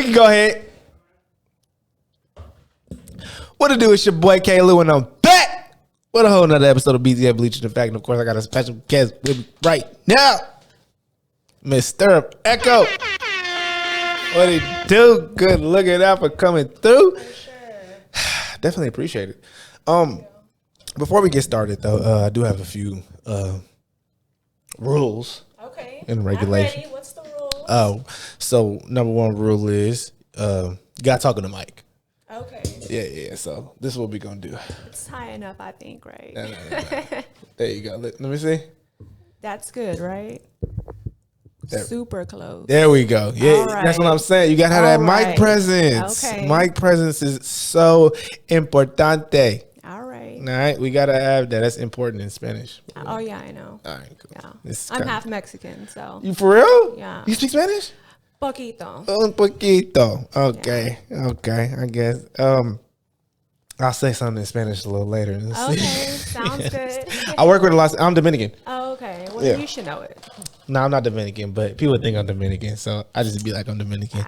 can go ahead. What it do? It's your boy K. Lou, and I'm back with a whole nother episode of BTF Bleacher the Fact. And of course, I got a special guest with me right now, Mr. Echo. What it do? Good looking out for coming through. For sure. Definitely appreciate it. Before we get started, though, I do have a few rules. Okay. And regulations. I'm ready. What's the rules? Oh, so number one rule is you gotta talk on the mic. Okay. Yeah. So this is what we're gonna do. It's high enough, I think, right? No. There you go. Let me see. That's good, right? There. Super close. There we go. Yeah, right. That's what I'm saying. You gotta have that All mic presence. Okay. Mic presence is so importante. All right. All right, we gotta have that. That's important in Spanish. Oh yeah, I know. All right, cool. Yeah. I'm half Mexican, so. You for real? Yeah. You speak Spanish? Poquito. Un poquito. Okay. Yeah. Okay. I guess. I'll say something in Spanish a little later. Okay. Sounds good. I work with a lot. I'm Dominican. Oh, okay. Well, Yeah. you should know it. No, I'm not Dominican, but people think I'm Dominican, so I just be like I'm Dominican.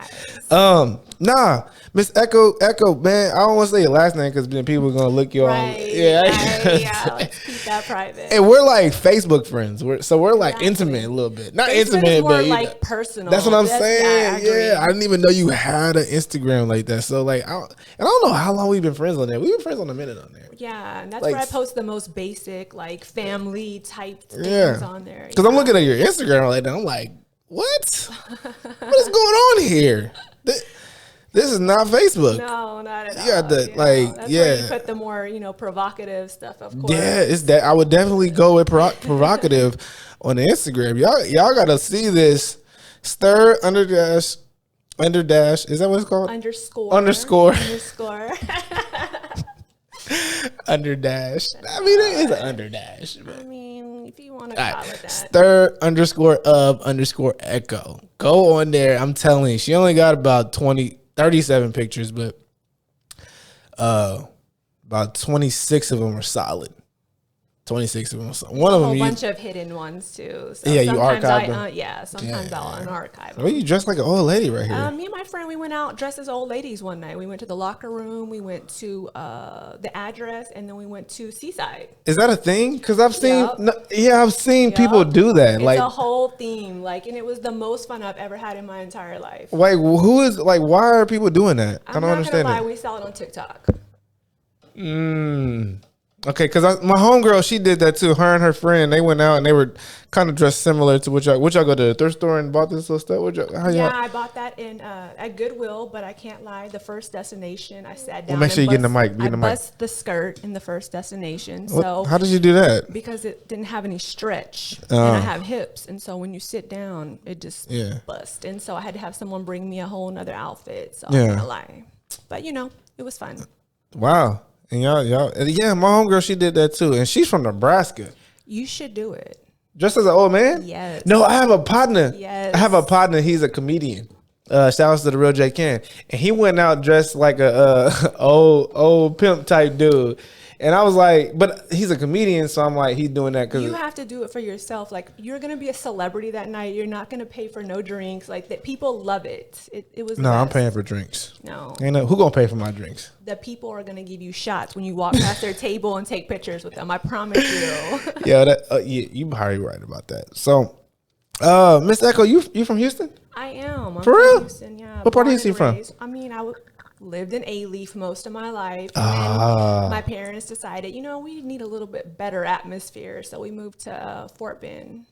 Nice. Miss Echo, man. I don't want to say your last name because then people are gonna look you Right. on. Yeah, Let's keep that private. and we're like Facebook friends. We're like Exactly. intimate a little bit, not Facebook intimate, is more but like personal. That's what I'm Yeah, saying. I agree. Yeah, I didn't even know you had an Instagram like that. So like, I don't know how long we've been friends on there. We've been friends on a minute on there. Yeah, and that's Like, where I post the most basic, like family type things on there. Because I'm looking at your Instagram like that. I'm like, what? What is going on here? This is not Facebook. No, not at all. You got the, you like, know, that's yeah. where you put the more, provocative stuff, of course. Yeah, it's that. I would definitely go with provocative on the Instagram. Y'all got to see this. Stir under dash. Is that what it's called? Underscore. Under dash. I mean, it is an under dash. But. I mean, if you want to call it that. Stir _ echo. Go on there. I'm telling you, she only got about 37 pictures, but about 26 of them are solid. 26 of them. One of them. A bunch of hidden ones too. So yeah, you archive them. sometimes I'll unarchive them. Well, you dressed like an old lady right here. Me and my friend, we went out dressed as old ladies one night. We went to the locker room. We went to the address, and then we went to Seaside. Is that a thing? Because I've seen, Yep. I've seen people do that. It's like a whole theme, and it was the most fun I've ever had in my entire life. Like, who is like? Why are people doing that? I don't understand I'm not gonna lie, it. we saw it on TikTok. Okay, because my homegirl, she did that too. Her and her friend, they went out and they were kind of dressed similar to what y'all go to the thrift store and bought this little stuff. I bought that in at Goodwill, but I can't lie. The first destination, I sat down. Well, make sure you get in the mic. I bust the skirt in the first destination. So how did you do that? Because it didn't have any stretch, and I have hips, and so when you sit down, it just bust. And so I had to have someone bring me a whole nother outfit. So I'm not gonna lie, but it was fun. Wow. And y'all, my homegirl, she did that too, and she's from Nebraska. You should do it. Just as an old man? Yes. No, I have a partner. Yes. I have a partner. He's a comedian. Shout out to the real J Can, and he went out dressed like a old pimp type dude. And I was like, but he's a comedian, so I'm like, he's doing that because you have to do it for yourself. Like, you're gonna be a celebrity that night. You're not gonna pay for no drinks. Like that, people love it. It was. No, I'm paying for drinks. No, who gonna pay for my drinks? The people are gonna give you shots when you walk past their table and take pictures with them. I promise you. Yeah, you probably right about that. So, Miss Echo, you from Houston? I am. I'm for real? From Houston, yeah. What part of Houston you from? I mean, lived in A-Leaf most of my life. And my parents decided, we need a little bit better atmosphere. So we moved to Fort Bend.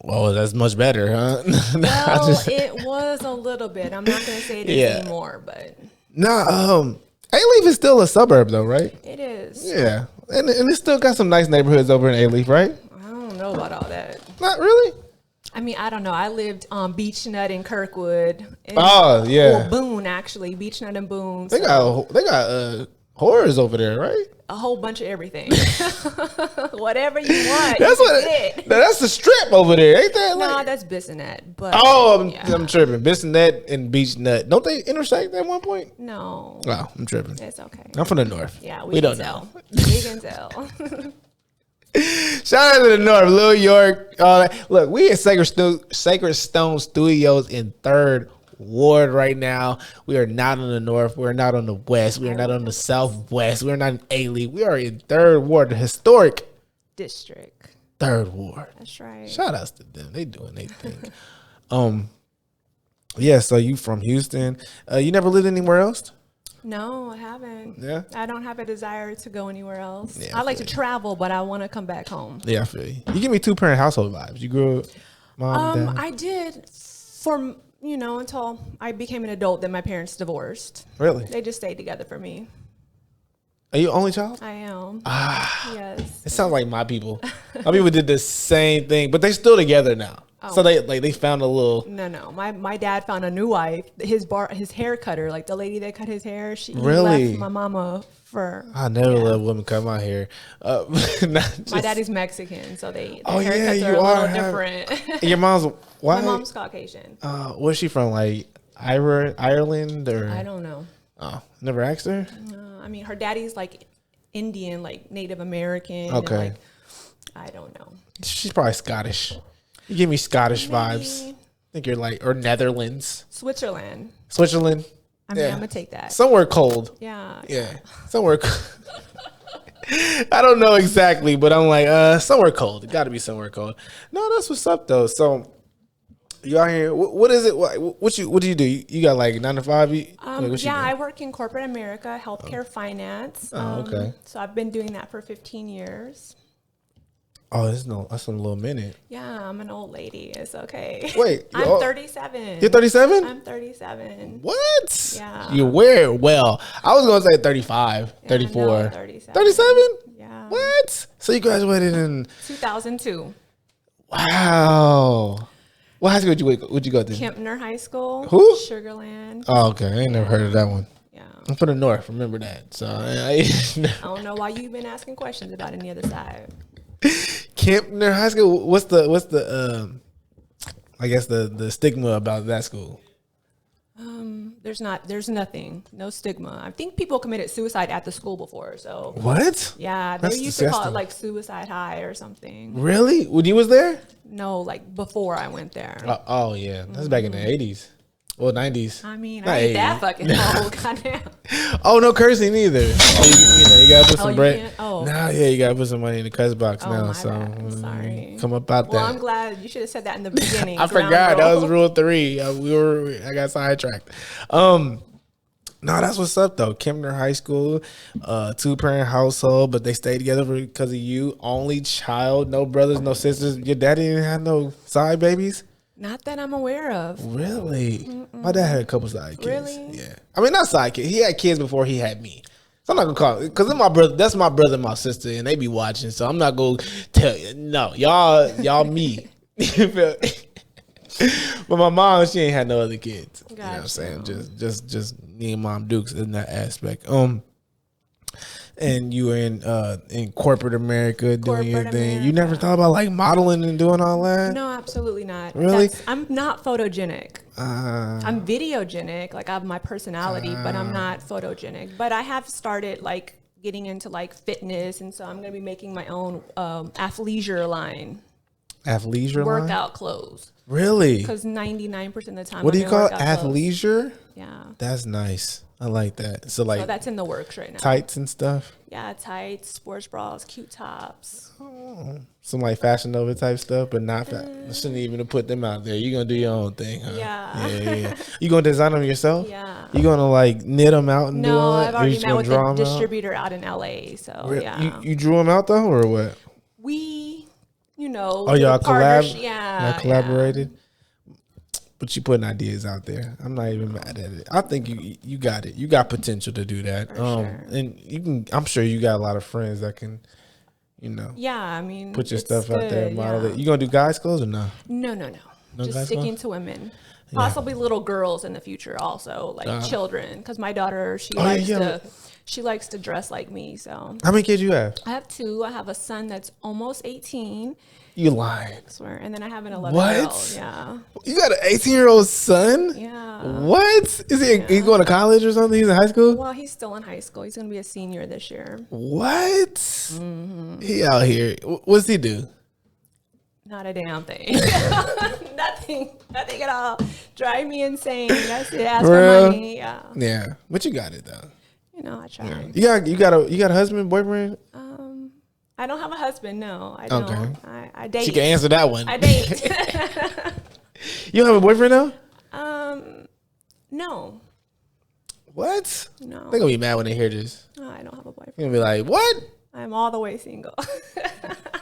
Well, that's much better, huh? Well, it was a little bit. I'm not going to say it is anymore, but. A-Leaf is still a suburb though, right? It is. Yeah. And it's still got some nice neighborhoods over in A-Leaf, right? I don't know about all that. Not really? I mean, I don't know. I lived on Beech Nut in Kirkwood. Or Boone, actually. Beech Nut and Boone. They got horrors over there, right? A whole bunch of everything. Whatever you want. That's the strip over there, ain't that? No, that's Bissonnette. But I'm tripping. Bissonnette and Beech Nut. Don't they intersect at one point? No. Oh, I'm tripping. It's okay. I'm from the north. Yeah, we don't know. We can tell. Shout out to the North, Lil York, all that. Look, we at Sacred Stone Studios in 3rd ward right now. We are not on the north. We are not on the west. We are not on the southwest. We are not in A-League. We are in 3rd ward, the historic district. 3rd ward. That's right. Shout outs to them. They doing their thing. Yeah, so you from Houston. You never lived anywhere else? No, I haven't. Yeah? I don't have a desire to go anywhere else. Yeah, I like to travel, but I want to come back home. Yeah, I feel you. You give me 2-parent household vibes. You grew up mom, dad? I did for, until I became an adult, then my parents divorced. Really? They just stayed together for me. Are you only child? I am. Yes. It sounds like my people. My people did the same thing, but they're still together now. So they found a little. No. My dad found a new wife. His hair cutter, like the lady that cut his hair. He really left my mama for. I never let women cut my hair. My daddy's Mexican, so their haircuts are a little different. Your mom's why? My mom's Caucasian. Where's she from? Like Ireland or? I don't know. Oh, never asked her. I mean, her daddy's like Indian, like Native American. Okay. And I don't know. She's probably Scottish. You give me Scottish vibes. I think you're like, or Netherlands. Switzerland. I mean, I'm going to take that. Somewhere cold. Yeah. Somewhere cold. I don't know exactly, but I'm like, somewhere cold. It got to be somewhere cold. No, that's what's up, though. So, you out here, what is it? What do you do? You got like 9 to 5? I work in corporate America, healthcare finance. Okay. So, I've been doing that for 15 years. Oh, that's a little minute. Yeah, I'm an old lady. It's okay. Wait, I'm 37. You're 37? I'm 37. What? Yeah. You wear it well. I was going to say 35, 34. No, 37. 37? Yeah. What? So you graduated in 2002. Wow. What high school would you go to? Kempner High School. Who? Sugarland. Oh, okay. I ain't never heard of that one. Yeah. I'm from the north. Remember that. So I don't know why you've been asking questions about any other side. Kempner High School. What's the I guess the stigma about that school? There's nothing, no stigma. I think people committed suicide at the school before. So what? Yeah, they used to call it like Suicide High or something. Really? When you was there? No, like before I went there. Oh yeah, that's back in the 80s. Well, 90s. I mean, I ain't that fucking old. Goddamn. Oh, no cursing either. You gotta put some bread. You gotta put some money in the cuss box now. So sorry. Come up out that. Well, I'm glad you should have said that in the beginning. I forgot that was rule 3. I got sidetracked. No, that's what's up though. Kempner High School, 2-parent household, but they stayed together because of you. Only child, no brothers, no sisters. Your daddy didn't have no side babibies? Not that I'm aware of. Really? Mm-mm. My dad had a couple side kids. Really? Yeah. I mean, not side kids. He had kids before he had me. So I'm not gonna call it because my brother. That's my brother and my sister, and they be watching. So I'm not gonna tell you. No, y'all me. But my mom, she ain't had no other kids. Gotcha. You know what I'm saying? Just me and Mom Dukes in that aspect. And you were in corporate America doing your thing. You never thought about like modeling and doing all that? No, absolutely not. Really? I'm not photogenic. I'm videogenic. Like I have my personality, but I'm not photogenic. But I have started like getting into like fitness, and so I'm gonna be making my own athleisure line. Athleisure workout line? Clothes. Really? Because 99% of the time. What do you call it? Athleisure? Yeah. That's nice. I like that. So that's in the works right now. Tights and stuff? Yeah, tights, sports bras, cute tops. Oh, some like Fashion Nova type stuff, but not I shouldn't even put them out there. You're gonna do your own thing, huh? Yeah. You gonna design them yourself? Yeah. You gonna like knit them out and do all that? No, I've already met with a distributor out in LA. So yeah. You drew them out though, or what? Oh, y'all collab? Yeah. Y'all collaborated? Yeah. But you putting ideas out there. I'm not even mad at it. I think you got it. You got potential to do that. Sure. And you can. I'm sure you got a lot of friends that can, Yeah, I mean, put your stuff out there, model it. You gonna do guys' clothes or no? No. Just sticking to women. Possibly little girls in the future, also like children. Because my daughter, she likes to dress like me. So how many kids you have? I have 2. I have a son that's almost 18. You lying? I swear. And then I have an 11-year-old. What? Yeah. You got an 18-year-old son? Yeah. What? Is he going to college or something? He's in high school? Well, he's still in high school. He's going to be a senior this year. What? Mm-hmm. He out here. What's he do? Not a damn thing. Nothing at all. Drive me insane. That's it. Ask for money. Yeah. Yeah, but you got it though. You know, I try. Yeah. You got a husband, boyfriend? I don't have a husband. No, I don't. Okay. I date. She can answer that one. I date. You don't have a boyfriend now? No. What? No. They're gonna be mad when they hear this. No, I don't have a boyfriend. You're gonna be like, what? I'm all the way single.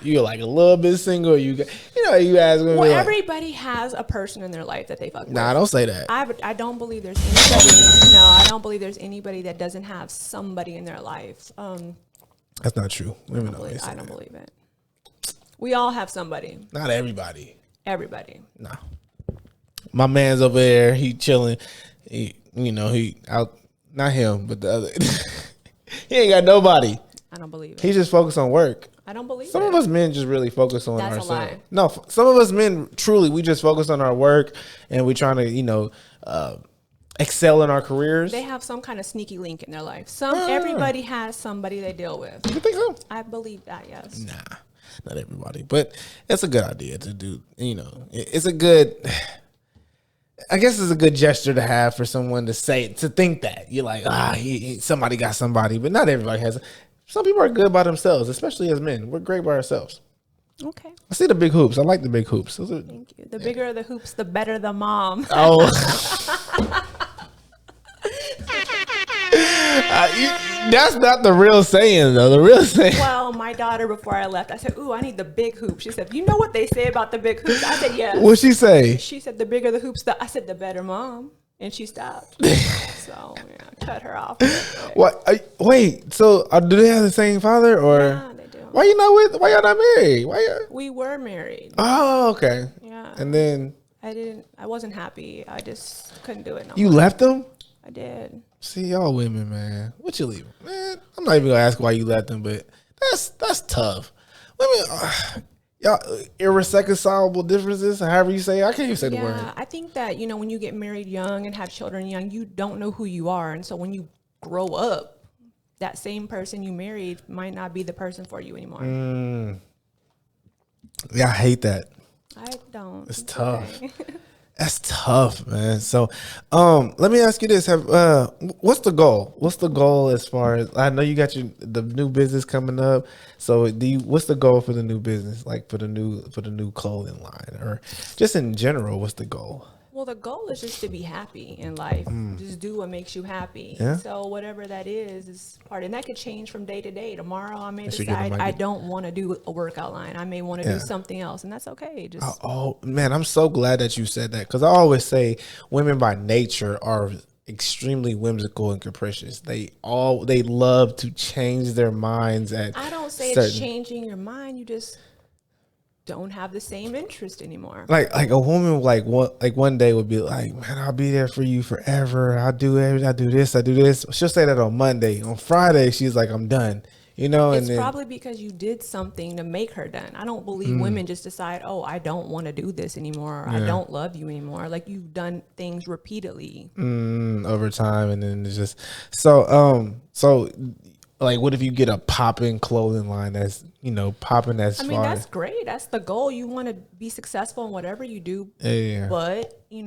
You're like a little bit single. You guys gonna Well, be like, everybody has a person in their life that they fuck with. nah, don't say that. I don't believe there's anybody. No, I don't believe there's anybody that doesn't have somebody in their life. That's not true. Women always say I don't that. believe it. We all have somebody. Not everybody. Everybody. No. My man's over there. He chilling. He out. Not him, but the other. He ain't got nobody. I don't believe it. He just focused on work. I don't believe Some it. of us men just really focus on That's a ourselves. lie. No, some of us men truly, we just focus on our work and we trying to, excel in our careers. They have some kind of sneaky link in their life. Everybody has somebody they deal with. You think so? I believe that, yes. Nah, not everybody, but it's a good idea to do. It's a good. I guess it's a good gesture to have for someone to think that you're like, somebody got somebody, but not everybody has. Some people are good by themselves, especially as men. We're great by ourselves. Okay. I see the big hoops. I like the big hoops. Thank you. The bigger the hoops, the better the mom. Oh. That's not the real saying, though. The real saying. Well, my daughter, before I left, I said, ooh, I need the big hoop. She said, you know what they say about the big hoops? I said, yes. What'd she say? She said, the bigger the hoops, I said, the better mom. And she stopped. So, cut her off. What? Wait, so do they have the same father? Or Yeah, they do. Why y'all not married? We were married. Oh, okay. Yeah. And then I wasn't happy. I just couldn't do it no you more. left them? I did. See, y'all women, man. What you leave? Man, I'm not even gonna ask why you left them, but that's tough. Women, y'all irreconcilable differences, however you say. I can't even say the word. Yeah, I think that, when you get married young and have children young, you don't know who you are. And so when you grow up, that same person you married might not be the person for you anymore. Yeah, I hate that. I don't. It's tough. Okay. That's tough, man. So, let me ask you this: what's the goal? What's the goal as far as I know you got the new business coming up? So, what's the goal for the new business? Like for the new clothing line, or just in general, what's the goal? Well, the goal is just to be happy in life. Just do what makes you happy. Yeah. So whatever that is part, and that could change from day to day. Tomorrow I may decide I don't want to do a workout line. I may want to do something else, and that's okay. Oh man, I'm so glad that you said that, because I always say women by nature are extremely whimsical and capricious. They love to change their minds at. I don't say it's changing your mind. You just don't have the same interest anymore. Like a woman one day would be like, man, I'll be there for you forever. I do this. She'll say that on Monday. On Friday, she's like, I'm done. It's probably because you did something to make her done. I don't believe women just decide, oh, I don't want to do this anymore. Or, I don't love you anymore. Like, you've done things repeatedly over time, and then it's just so. Like, what if you get a popping clothing line that's, popping as far? That's great. That's the goal. You want to be successful in whatever you do. Yeah. But, you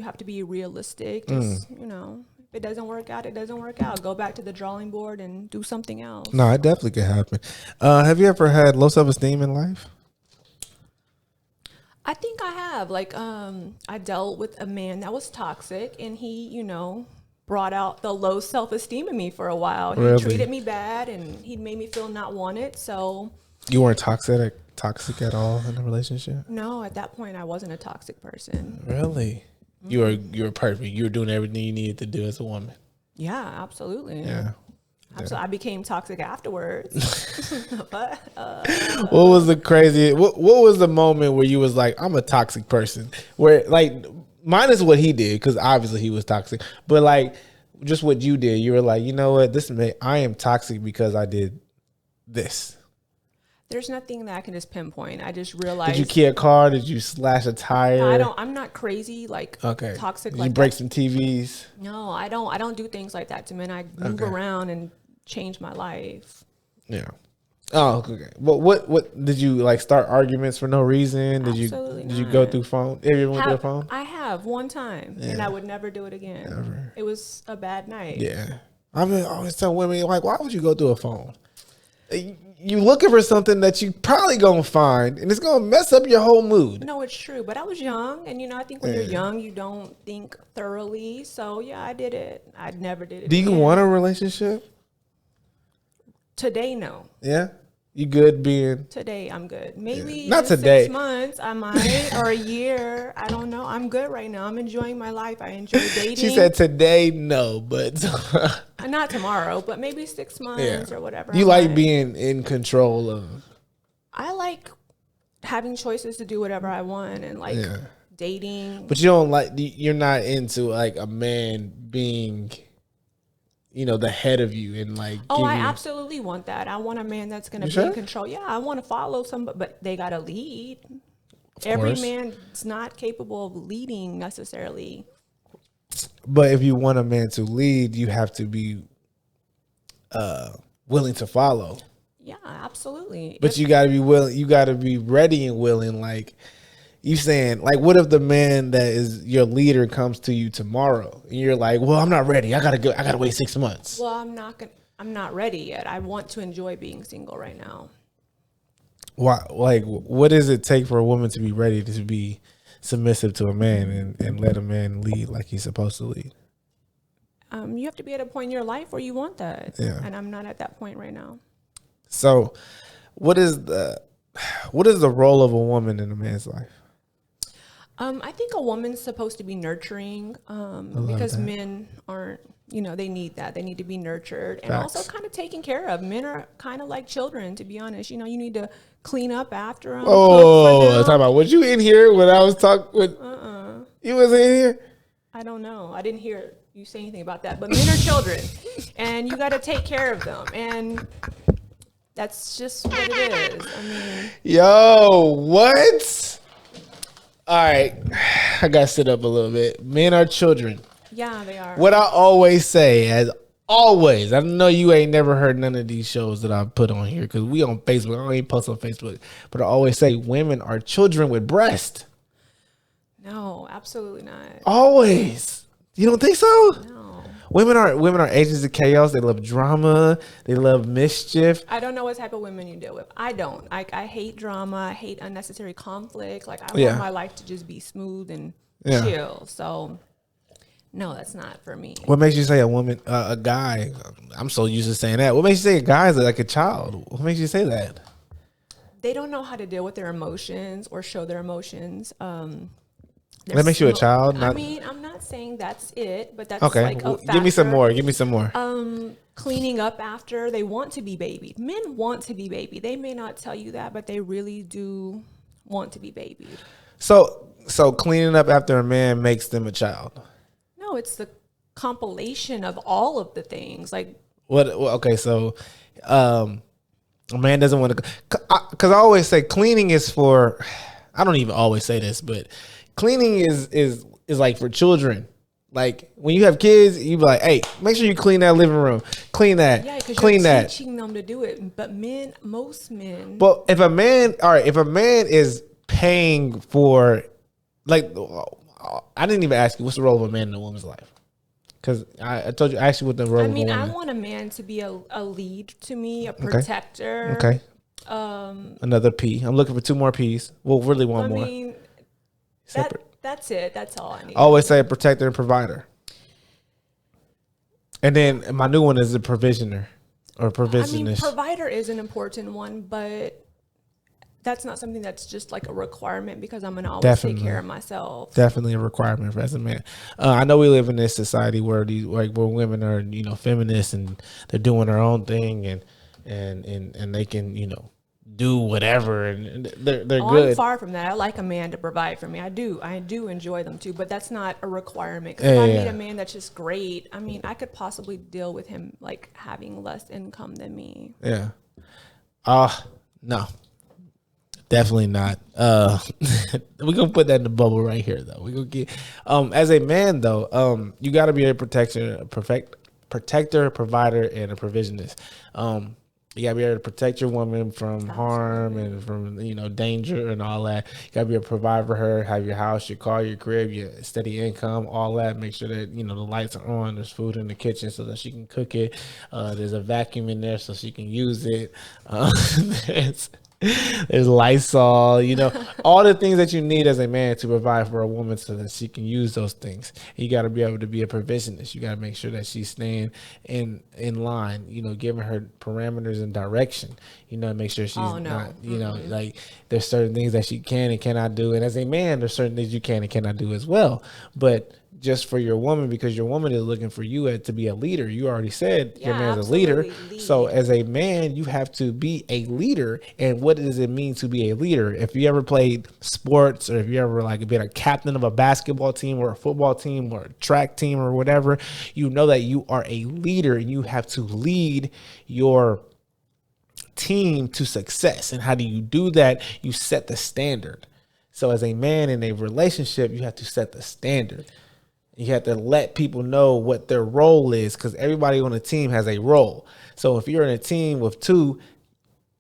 have to be realistic. Just, if it doesn't work out, it doesn't work out. Go back to the drawing board and do something else. No, it definitely could happen. Have you ever had low self-esteem in life? I think I have. Like, I dealt with a man that was toxic, and he, brought out the low self-esteem in me for a while. He treated me bad, and he made me feel not wanted. So you weren't toxic at all in the relationship? No, at that point I wasn't a toxic person. Really? Mm-hmm. You were perfect. You were doing everything you needed to do as a woman. Yeah, absolutely. Yeah. Absolutely. I became toxic afterwards. But, what was the crazy? What was the moment where you was like, I'm a toxic person? Where minus what he did, because obviously he was toxic, but just what you did, you were like, you know what, I am toxic because I did this. There's nothing that I can just pinpoint. I just realized. Did you key a car? Did you slash a tire? I'm not crazy toxic. Did you break some TVs? No, I don't do things like that to men. I move around and change my life. Yeah. Oh, okay. But what did you like start arguments for no reason? Absolutely Did you not. go through phone? Have you ever went through a phone? I have one time, and I would never do it again. Never. It was a bad night. Yeah. I mean, I always tell women, like, why would you go through a phone? You looking for something that you probably gonna find, and it's gonna mess up your whole mood. No, it's true. But I was young, and I think when you're young, you don't think thoroughly. So yeah, I did it. I never did it. Do you again. want a relationship? Today? No. Yeah. You good being? Today, I'm good. Maybe Not in today. 6 months, I might, or a year. I don't know. I'm good right now. I'm enjoying my life. I enjoy dating. She said today, no, but Not tomorrow, but maybe 6 months or whatever. You I like might. being in control of. I like having choices to do whatever I want and like dating. But you don't like. You're not into like a man being, the head of you and like. Oh, I absolutely want that. I want a man that's going to be in control. Yeah, I want to follow somebody, but they got to lead. Every man's not capable of leading necessarily. But if you want a man to lead, you have to be willing to follow. Yeah, absolutely. But you got to be willing. You got to be ready and willing. Like you saying, like, what if the man that is your leader comes to you tomorrow and you're like, well, I'm not ready. I gotta go. I gotta wait 6 months. Well, I'm not ready yet. I want to enjoy being single right now. Why? Like, what does it take for a woman to be ready to be submissive to a man and let a man lead like he's supposed to lead? You have to be at a point in your life where you want that. Yeah. And I'm not at that point right now. So, what is the role of a woman in a man's life? I think a woman's supposed to be nurturing because men aren't, they need that. They need to be nurtured and also kind of taken care of. Men are kind of like children, to be honest. You need to clean up after them. Oh, talk about, was you in here when I was talking with, you wasn't in here? I don't know. I didn't hear you say anything about that. But men are children and you got to take care of them. And that's just what it is. I mean. Yo, what? All right, I got to sit up a little bit. Men are children. Yeah, they are. What I always say, as always, I know you ain't never heard none of these shows that I put on here because we on Facebook. I don't even post on Facebook. But I always say women are children with breasts. No, absolutely not. Always. You don't think so? No. Women are agents of chaos. They love drama. They love mischief. I don't know what type of women you deal with. I don't. I hate drama. I hate unnecessary conflict. Like I want my life to just be smooth and chill. So no, that's not for me. What makes you say a guy? I'm so used to saying that. What makes you say a guy is like a child? What makes you say that? They don't know how to deal with their emotions or show their emotions. That makes you a child? I mean, I'm not saying that's it, but that's like a factor. Give me some more. Give me some more. Cleaning up after. They want to be babied. Men want to be babied. They may not tell you that, but they really do want to be babied. So cleaning up after a man makes them a child? No, it's the compilation of all of the things. Like what? Okay, so a man doesn't want to, because I always say cleaning is for. I don't even always say this, but cleaning is like for children. Like when you have kids, you be like, "Hey, make sure you clean that living room, clean that, clean that." Teaching them to do it, but most men. But if a man is paying for, like, I didn't even ask you what's the role of a man in a woman's life, because I told you, I asked you what the role. I want a man to be a lead to me, a protector. Okay. Another P. I'm looking for 2 more P's. Well, really one more. I mean, that's it. That's all I need. I always say a protector and provider. And then my new one is a provisioner or provisionist. I mean, provider is an important one, but that's not something that's just like a requirement because I'm going to always take care of myself. Definitely a requirement for as a man. I know we live in this society where where women are, feminists and they're doing their own thing and they can, do whatever and they're good. I'm far from that. I like a man to provide for me. I do enjoy them too, but that's not a requirement. If I meet a man that's just great, I mean, I could possibly deal with him like having less income than me. Yeah. No. Definitely not. We're gonna put that in the bubble right here though. We're gonna get as a man though, you gotta be a protector, provider, and a provisionist. You gotta be able to protect your woman from harm and from, you know, danger and all that. You gotta be able to provide for her, have your house, your car, your crib, your steady income, all that. Make sure that, you know, the lights are on. There's food in the kitchen so that she can cook it. There's a vacuum in there so she can use it. There's Lysol, you know, all the things that you need as a man to provide for a woman so that she can use those things. You got to be able to be a provisionist. You got to make sure that she's staying in line, you know, giving her parameters and direction, you know, make sure she's not, you know, like there's certain things that she can and cannot do. And as a man, there's certain things you can and cannot do as well. But just for your woman, because your woman is looking for you to be a leader. You already said your man's a leader. So as a man, you have to be a leader. And what does it mean to be a leader? If you ever played sports, or if you ever like been a captain of a basketball team or a football team or a track team or whatever, you know that you are a leader and you have to lead your team to success. And how do you do that? You set the standard. So as a man in a relationship, you have to set the standard. You have to let people know what their role is, because everybody on the team has a role. So if you're in a team with two,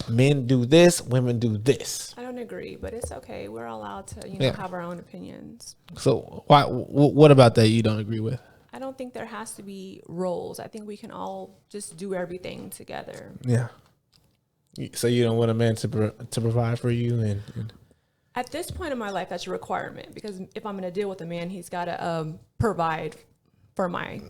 men do this, women do this. I don't agree, but it's okay. We're allowed to, you know, have our own opinions. So what about that you don't agree with? I don't think there has to be roles. I think we can all just do everything together. Yeah. So you don't want a man to provide for you and at this point in my life, that's a requirement, because if I'm going to deal with a man, he's got to provide for my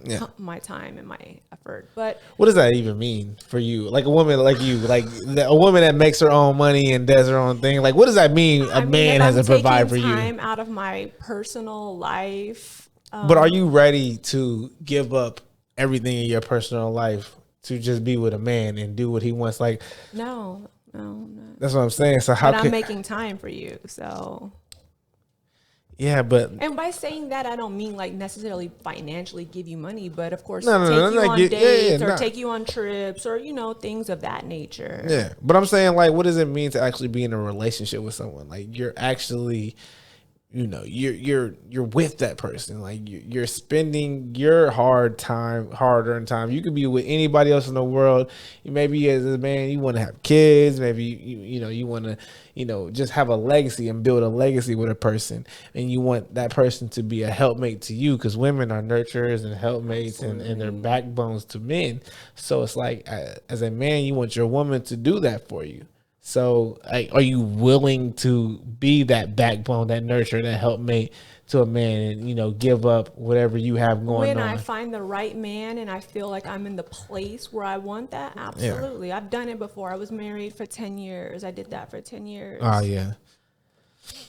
time and my effort. But what does that even mean for you? Like a woman like you, like a woman that makes her own money and does her own thing. Like, what does that mean? A man has to provide for you. Time out of my personal life. But are you ready to give up everything in your personal life to just be with a man and do what he wants? Like, no. That's what I'm saying. So how? But I'm making time for you. So. Yeah, but and by saying that, I don't mean like necessarily financially give you money, but of course take you on dates or take you on trips or, you know, things of that nature. Yeah, but I'm saying, like, what does it mean to actually be in a relationship with someone? Like, you're actually, you know, you're with that person. Like, you're spending your hard-earned time. You could be with anybody else in the world. Maybe as a man, you want to have kids. Maybe you want to, you know, just have a legacy and build a legacy with a person. And you want that person to be a helpmate to you, because women are nurturers and helpmates and they're backbones to men. So it's like, as a man, you want your woman to do that for you. So are you willing to be that backbone, that nurture, that helpmate to a man and, you know, give up whatever you have going on? When I find the right man and I feel like I'm in the place where I want that, absolutely. Yeah. I've done it before. I was married for 10 years. I did that for 10 years. Oh, yeah.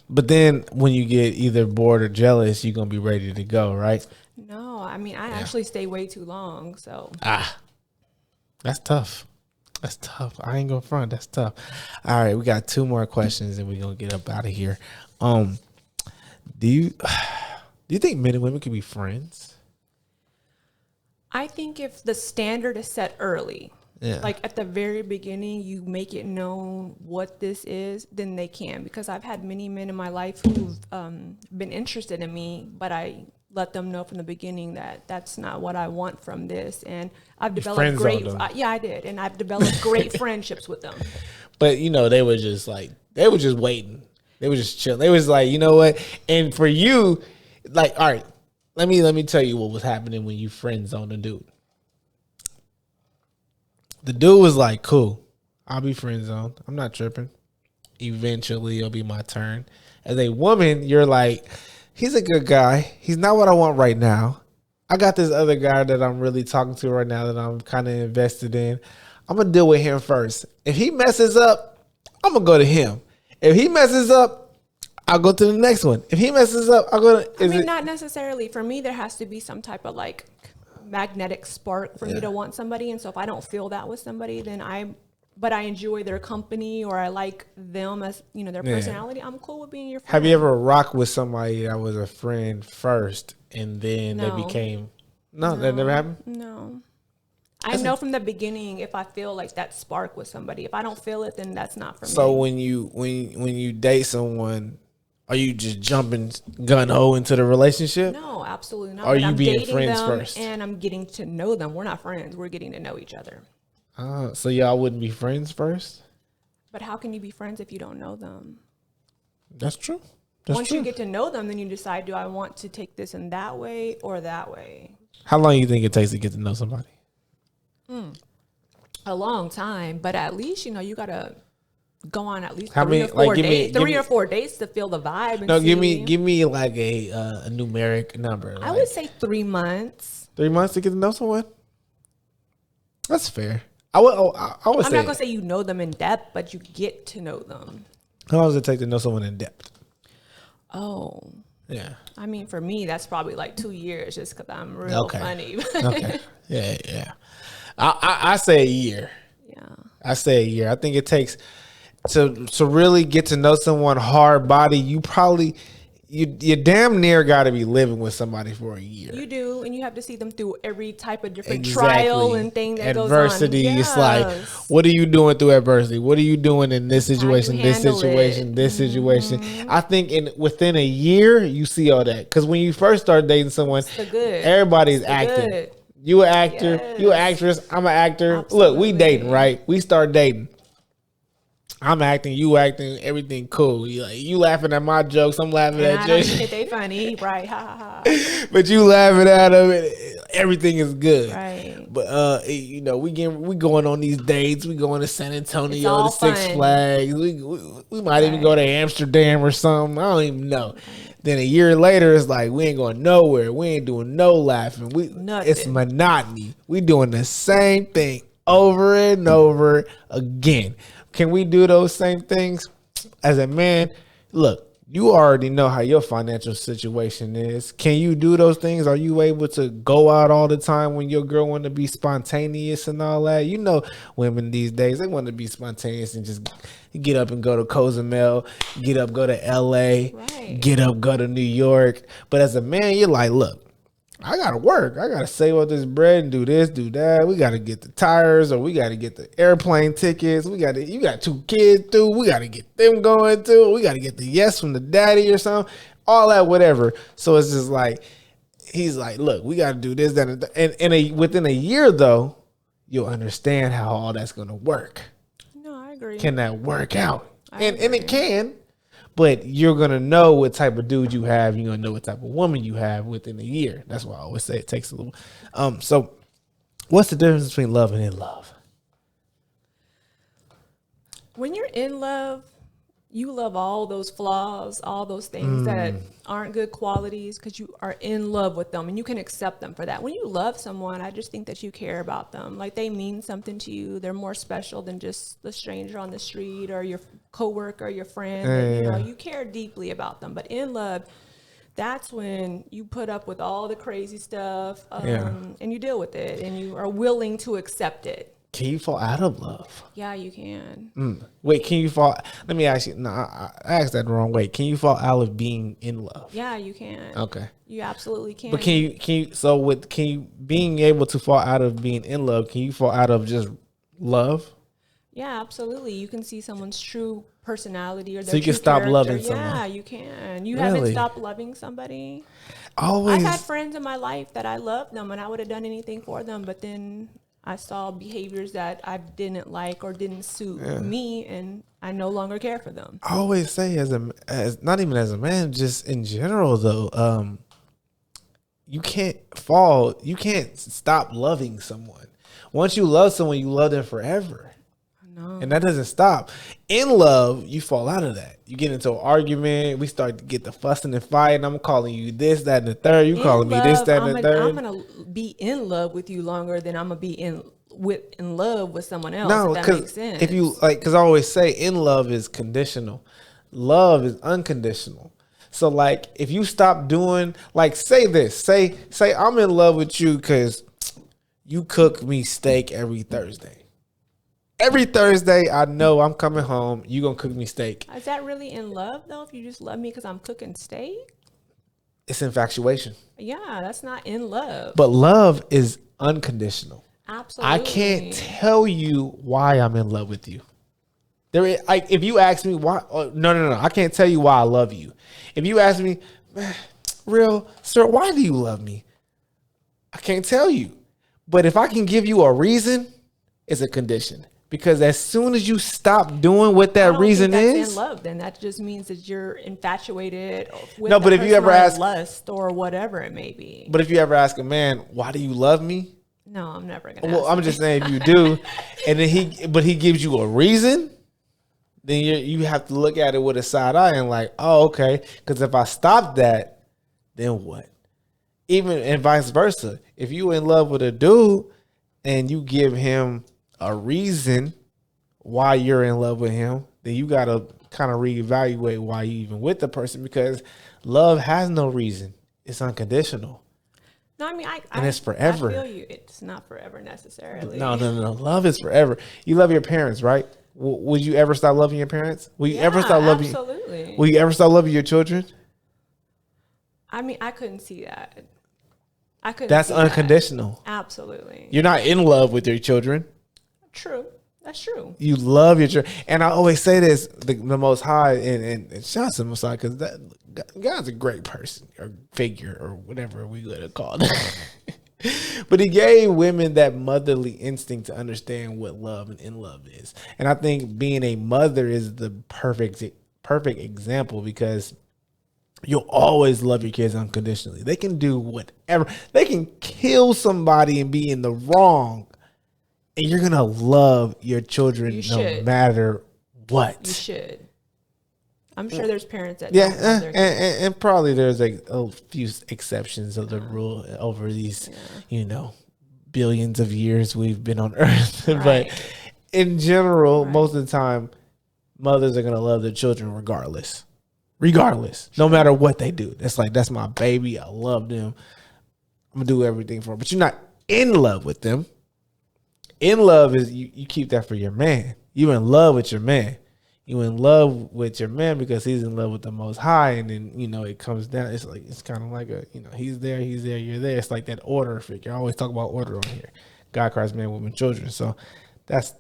But then when you get either bored or jealous, you're going to be ready to go, right? No, I mean, I actually stay way too long. So. That's tough. That's tough. I ain't gonna front. That's tough. All right, we got 2 more questions and we're gonna get up out of here. Do you think men and women can be friends? I think if the standard is set early, like at the very beginning, you make it known what this is, then they can. Because I've had many men in my life who've been interested in me, but I let them know from the beginning that that's not what I want from this. And I've developed I did. And I've developed great friendships with them. But, you know, they were just waiting. They were just chilling. They was like, you know what? And for you, like, all right, let me tell you what was happening when you friend zoned a dude. The dude was like, cool, I'll be friend zoned. I'm not tripping. Eventually it'll be my turn. As a woman, you're like, he's a good guy. He's not what I want right now. I got this other guy that I'm really talking to right now that I'm kind of invested in. I'm going to deal with him first. If he messes up, I'm going to go to him. If he messes up, I'll go to the next one. If he messes up, I'll go to... not necessarily. For me, there has to be some type of like magnetic spark for me to want somebody. And so if I don't feel that with somebody, then I enjoy their company or I like them as, you know, their personality, I'm cool with being your friend. Have you ever rocked with somebody that was a friend first and then they became... No, that never happened? No. I know from the beginning if I feel like that spark with somebody. If I don't feel it, then that's not for me. So when you date someone, are you just jumping gun-ho into the relationship? No, absolutely not. Are you being friends first? And I'm getting to know them. We're not friends. We're getting to know each other. So y'all wouldn't be friends first? But how can you be friends if you don't know them? That's true. Once you get to know them, then you decide, do I want to take this in that way or that way? How long do you think it takes to get to know somebody? A long time, but at least, you got to go on at least How three many- or four like, give me- days. give Three me- or 4 days to feel the vibe. And No, see. give me like a numeric number. I like would say 3 months. 3 months to get to know someone. That's fair. I would I'm say. not gonna say you know them in depth, but you get to know them. How long does it take to know someone in depth? Oh, Yeah. I mean, for me, that's probably like 2 years, just because I'm real funny. Okay. Yeah. I say a year. Yeah. I say a year. I think it takes to really get to know someone hard body. You damn near got to be living with somebody for a year. You do, and you have to see them through every type of different Exactly. trial and thing that adversity. goes on. It's like, what are you doing through adversity? What are you doing in this situation? This handle situation? it. This situation? I think within a year you see all that, because when you first start dating someone, the good. everybody's It's the acting. good. You an actor. Yes. You an actress. I'm an actor. Absolutely. Look, we dating, right? We start dating. I'm acting, you acting, everything cool. You laughing at my jokes, I'm laughing And at I don't yours. think that they funny, right? Ha ha ha. But you laughing at them, and everything is good. Right. But we going on these dates. We going to San It's Antonio, all to Six fun. Flags. We might even go to Amsterdam or something. I don't even know. Then a year later, it's like we ain't going nowhere. We ain't doing no laughing. Nothing. It's monotony. We doing the same thing over and over again. Can we do those same things? As a man, look, you already know how your financial situation is. Can you do those things? Are you able to go out all the time when your girl want to be spontaneous and all that? You know, women these days, they want to be spontaneous and just get up and go to Cozumel, get up, go to LA, Right. get up, go to New York. But as a man, you're like, look, I gotta work. I gotta save up this bread and do this, do that. We gotta get the tires, or we gotta get the airplane tickets. You got 2 kids too. We gotta get them going too. We gotta get the yes from the daddy or something. All that, whatever. So it's just like, he's like, look, we gotta do this, that, and that. And within a year though, you'll understand how all that's gonna work. No, I agree. Can that work out? And agree. it can. But you're going to know what type of dude you have. You're going to know what type of woman you have within a year. That's why I always say it takes a little. So what's the difference between love and in love? When you're in love, you love all those flaws, all those things that aren't good qualities, because you are in love with them and you can accept them for that. When you love someone, I just think that you care about them. Like, they mean something to you. They're more special than just the stranger on the street or your coworker or your friend. And, you care deeply about them. But in love, that's when you put up with all the crazy stuff and you deal with it and you are willing to accept it. Can you fall out of love? Yeah, you can. Wait, can you fall? Let me ask you. No, I asked that the wrong way. Can you fall out of being in love? Yeah, you can. Okay. You absolutely can. But can you being able to fall out of being in love, can you fall out of just love? Yeah, absolutely. You can see someone's true personality or their So you can true stop character. loving Yeah, someone. you can. You Really? haven't stopped loving somebody. Always. I've had friends in my life that I loved them and I would have done anything for them, but then I saw behaviors that I didn't like or didn't suit me, and I no longer care for them. I always say as not even as a man, just in general though, you can't stop loving someone. Once you love someone, you love them forever. No. And that doesn't stop. In love, you fall out of that. You get into an argument. We start to get the fussing and fighting. I'm calling you this, that, and the third. You calling me this, that, and the third. I'm gonna be in love with you longer than I'm gonna be in love with someone else. No, if that makes sense. if you because I always say in love is conditional. Love is unconditional. So like if you stop doing say I'm in love with you because you cook me steak every Thursday. Every Thursday, I know I'm coming home. You gonna cook me steak. Is that really in love though? If you just love me because I'm cooking steak? It's infatuation. Yeah, that's not in love. But love is unconditional. Absolutely. I can't tell you why I'm in love with you. If you ask me why, no, I can't tell you why I love you. If you ask me, real sir, why do you love me? I can't tell you. But if I can give you a reason, it's a condition. Because as soon as you stop doing what I that don't reason think that's is, in love. Then that just means that you're infatuated with No, but if you ever ask, lust or whatever it may be. but if you ever ask a man, why do you love me? No, I'm never gonna. Well, ask I'm him. just saying if you do, and then he gives you a reason, then you have to look at it with a side eye and like, oh, okay. Because if I stop that, then what? Even and vice versa. If you in love with a dude and you give him a reason why you're in love with him, then you gotta kind of reevaluate why you even with the person, because love has no reason. It's unconditional. No, I mean, and it's forever. I feel you. It's not forever necessarily. No. Love is forever. You love your parents, right? Would you ever stop loving your parents? Will you ever stop loving? Absolutely. Will you ever stop loving your children? I mean, I couldn't see that. I couldn't. That's see unconditional. That. Absolutely. You're not in love with your children. True. That's true. You love your children. And I always say this, the Most High, and shout out to the Most High, because God's a great person or figure or whatever we going to call it. But he gave women that motherly instinct to understand what love and in love is. And I think being a mother is the perfect example, because you'll always love your kids unconditionally. They can do whatever. They can kill somebody and be in the wrong, and you're going to love your children no matter what. You should. I'm sure there's parents that and probably there's a few exceptions of the rule over these, billions of years we've been on Earth. Right. But in general, most of the time, mothers are going to love their children regardless, no matter what they do. That's like, that's my baby. I love them. I'm going to do everything for them. But you're not in love with them. In love is you keep that for your man. You in love with your man. You in love with your man because he's in love with the Most High, and then it comes down. It's like, it's kind of like he's there, you're there. It's like that order figure. I always talk about order on here: God, Christ, man, woman, children. So that's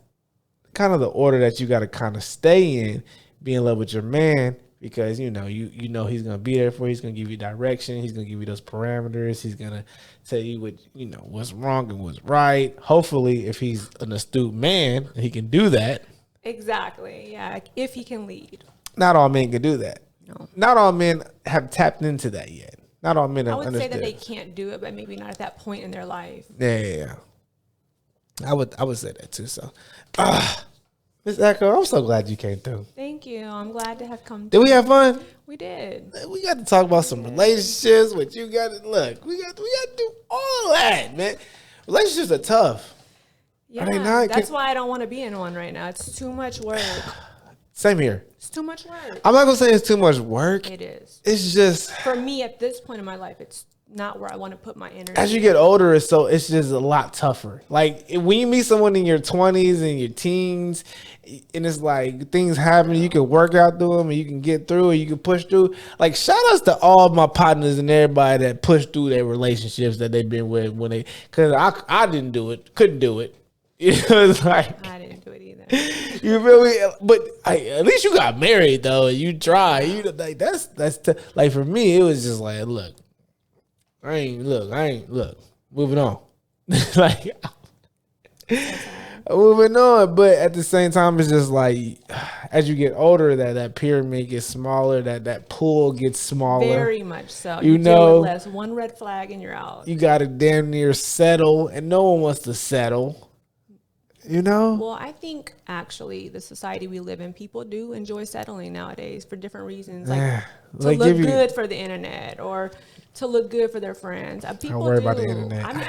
kind of the order that you got to kind of stay in. Be in love with your man because he's gonna be there for you. He's gonna give you direction. He's gonna give you those parameters. He's gonna tell you what what's wrong and what's right. Hopefully, if he's an astute man, he can do that. Exactly. Yeah. If he can lead. Not all men can do that. No. Not all men have tapped into that yet. Not all men have understood. I would say that they can't do it, but maybe not at that point in their life. Yeah. I would say that too. So, Ms. Echo, I'm so glad you came through. Thank you. I'm glad to have come. Did we have fun? We did. We got to talk about some relationships. What you got to look. We got to do all that, man. Relationships are tough. Yeah, that's why I don't want to be in one right now. It's too much work. Same here. It's too much work. I'm not going to say it's too much work. It is. It's just, for me at this point in my life, it's not where I want to put my energy. As you get older, it's just a lot tougher. Like when you meet someone in your 20s and your teens, and it's like things happen, you can work out through them and you can get through and you can push through. Like shout outs to all of my partners and everybody that pushed through their relationships that they've been with because I didn't do it, couldn't do it. It's like I didn't do it either. You feel me? But at least you got married though. And you tried. Like that's like for me, it was just like, look. Moving on. Like moving on. But at the same time, it's just like as you get older, that pyramid gets smaller, that pool gets smaller. Very much so. You deal with less. One red flag and you're out. You gotta damn near settle, and no one wants to settle. Well, I think actually the society we live in, people do enjoy settling nowadays for different reasons, like to look good for the internet or to look good for their friends. People worry do. about the internet. I mean,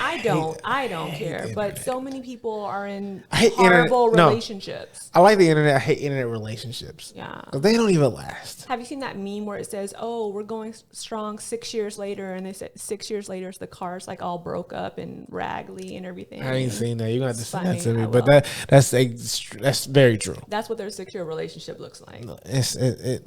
I don't care, but so many people are in horrible relationships. I like the internet. I hate internet relationships. Yeah, because they don't even last. Have you seen that meme where it says, "Oh, we're going strong 6 years later," and they said 6 years later, the car's like all broke up and raggedy and everything. I ain't seen that. You got to send that to me, but that's very true. That's what their 6 year relationship looks like.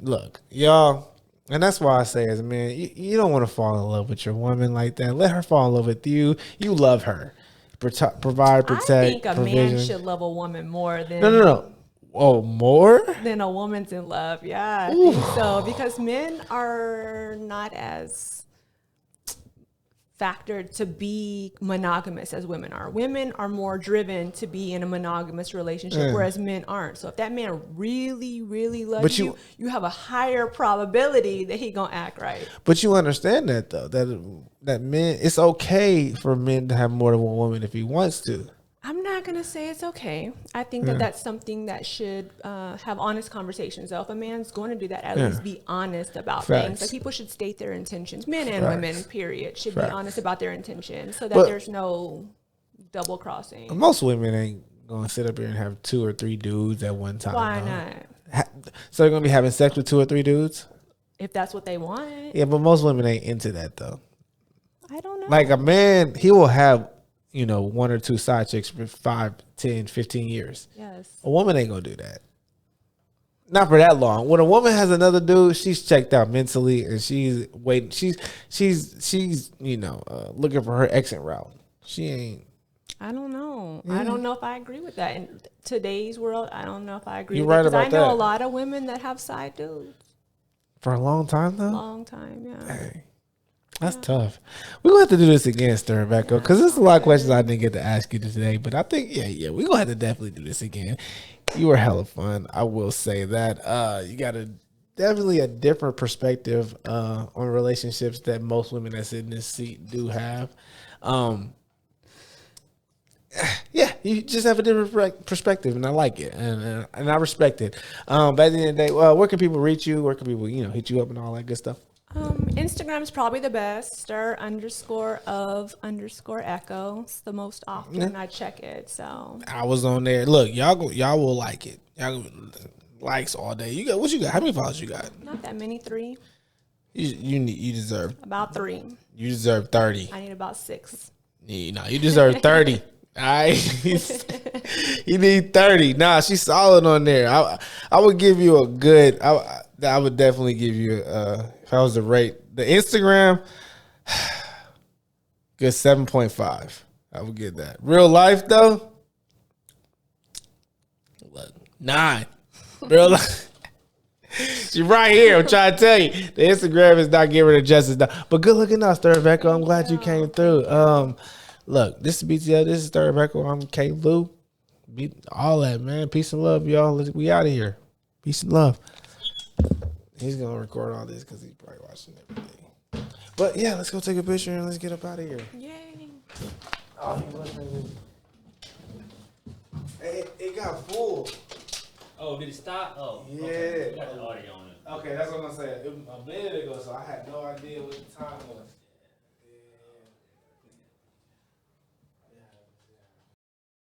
Look, y'all. And that's why I say, as a man, you don't want to fall in love with your woman like that. Let her fall in love with you. You love her. Provide, protect, I think a provision. man should love a woman more than... No. Oh, more? Than a woman's in love. Yeah, I think so. Because men are not as factor to be monogamous as women are. Women are more driven to be in a monogamous relationship, whereas men aren't. So if that man really, really loves you, you have a higher probability that he gonna act right. But you understand that though, that men, it's okay for men to have more than one woman if he wants to. I'm not going to say it's okay. I think that that's something that should have honest conversations. So if a man's going to do that, at least be honest about things. Like people should state their intentions. Men and women, period, should be honest about their intentions so that there's no double crossing. Most women ain't going to sit up here and have 2 or 3 dudes at one time. Why not? So they're going to be having sex with 2 or 3 dudes? If that's what they want. Yeah, but most women ain't into that though. I don't know. Like a man, he will have, 1 or 2 side chicks for 5, 10, 15 years. Yes. A woman ain't gonna do that. Not for that long. When a woman has another dude, she's checked out mentally and she's waiting. She's looking for her exit route. She ain't. I don't know. Yeah. I don't know if I agree with that. In today's world, I don't know if I agree You're with right that. about Because I know that. a lot of women that have side dudes. For a long time though? Long time, yeah. Dang. That's tough. We're going to have to do this again, Stir Echo, because there's a lot of questions I didn't get to ask you today. But I think, we're going to have to definitely do this again. You were hella fun. I will say that. You got definitely a different perspective on relationships that most women that sit in this seat do have. You just have a different perspective, and I like it, and I respect it. But at the end of the day, where can people reach you? Where can people, hit you up and all that good stuff? Instagram is probably the best. Stir_of_echo. It's the most often I check it. So I was on there. Look, y'all will like it. Y'all likes all day. You got what you got? How many followers you got? Not that many. 3. You deserve about 3. You deserve 30. I need about 6. You deserve 30. All right, you need 30. Nah, she's solid on there. I would give you a good. I would definitely give you if I was to rate the Instagram, good 7.5. I would get that. Real life though, 9. Real life. She's right here. I'm trying to tell you, the Instagram is not giving her justice. But good looking out, Stir Echo. I'm glad you came through. Look, this is BTF. This is Stir Echo. I'm K. Lou. All that, man. Peace and love, y'all. We out of here. Peace and love. He's gonna record all this because he's probably watching everything. But yeah, let's go take a picture and let's get up out of here. Yay! Oh, he listening. Hey, it got full. Oh, did it stop? Oh, yeah. Okay. You got the audio on it. Okay, that's what I'm gonna say. A minute ago, so I had no idea what the time was.